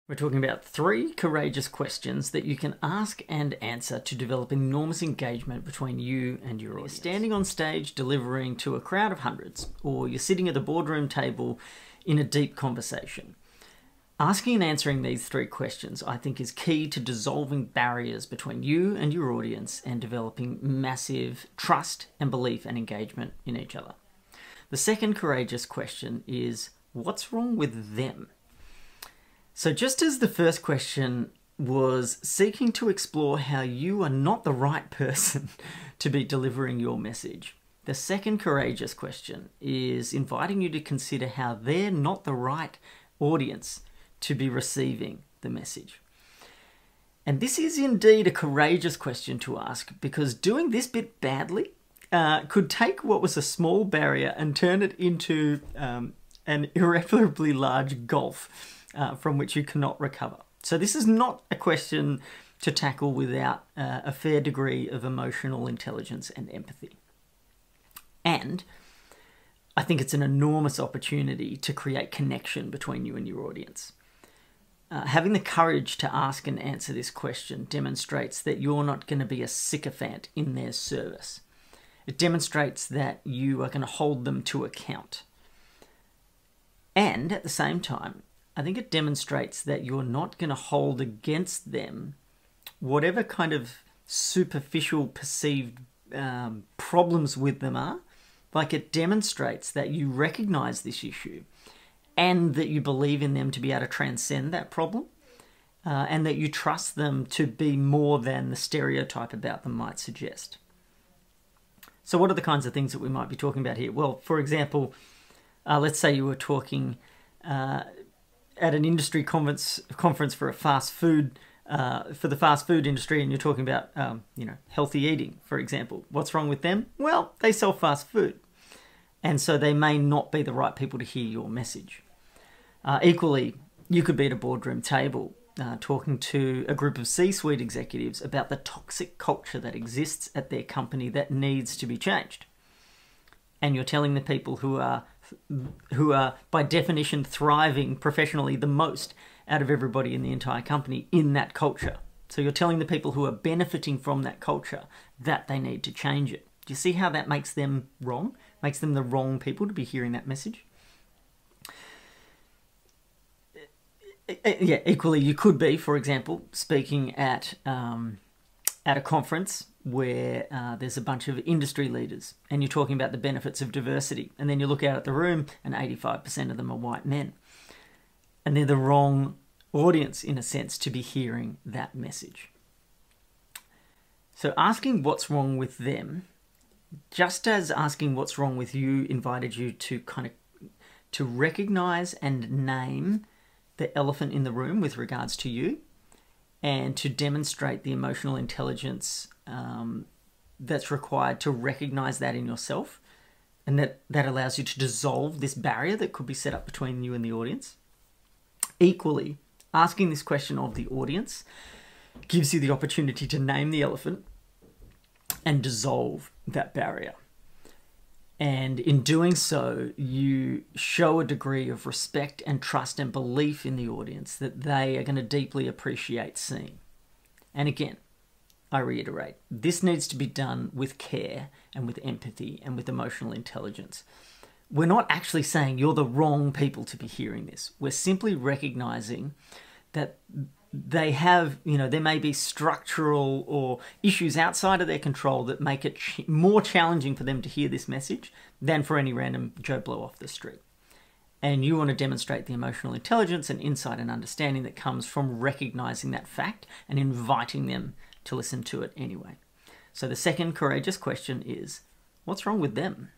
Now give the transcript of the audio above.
We're talking about 3 courageous questions that you can ask and answer to develop enormous engagement between you and your audience. You're standing on stage delivering to a crowd of hundreds, or you're sitting at a boardroom table in a deep conversation. Asking and answering these 3 questions, I think, is key to dissolving barriers between you and your audience and developing massive trust and belief and engagement in each other. The second courageous question is, what's wrong with them? So just as the first question was seeking to explore how you are not the right person to be delivering your message, the second courageous question is inviting you to consider how they're not the right audience to be receiving the message. And this is indeed a courageous question to ask, because doing this bit badly could take what was a small barrier and turn it into an irreparably large gulf from which you cannot recover. So this is not a question to tackle without a fair degree of emotional intelligence and empathy. And I think it's an enormous opportunity to create connection between you and your audience. Having the courage to ask and answer this question demonstrates that you're not going to be a sycophant in their service. It demonstrates that you are going to hold them to account. And at the same time, I think it demonstrates that you're not going to hold against them whatever kind of superficial perceived problems with them are. Like, it demonstrates that you recognize this issue and that you believe in them to be able to transcend that problem, and that you trust them to be more than the stereotype about them might suggest. So what are the kinds of things that we might be talking about here? Well, for example, let's say you were talking at an industry conference for a fast food, for the fast food industry, and you're talking about healthy eating, for example. What's wrong with them? Well, they sell fast food, and so they may not be the right people to hear your message. Equally, you could be at a boardroom table talking to a group of C-suite executives about the toxic culture that exists at their company that needs to be changed. And you're telling the people who are by definition thriving professionally the most out of everybody in the entire company in that culture. So you're telling the people who are benefiting from that culture that they need to change it. Do you see how that makes them wrong? Makes them the wrong people to be hearing that message? Yeah, equally, you could be, for example, speaking at a conference where there's a bunch of industry leaders and you're talking about the benefits of diversity, and then you look out at the room and 85% of them are white men. And they're the wrong audience, in a sense, to be hearing that message. So asking what's wrong with them, just as asking what's wrong with you invited you to to recognize and name the elephant in the room with regards to you, and to demonstrate the emotional intelligence that's required to recognize that in yourself, and that allows you to dissolve this barrier that could be set up between you and the audience. Equally, asking this question of the audience gives you the opportunity to name the elephant and dissolve that barrier. And in doing so, you show a degree of respect and trust and belief in the audience that they are going to deeply appreciate seeing. And again, I reiterate, this needs to be done with care and with empathy and with emotional intelligence. We're not actually saying you're the wrong people to be hearing this. We're simply recognizing that they have, there may be structural or issues outside of their control that make it more challenging for them to hear this message than for any random Joe Blow off the street. And you want to demonstrate the emotional intelligence and insight and understanding that comes from recognizing that fact and inviting them to listen to it anyway. So the second courageous question is, what's wrong with them?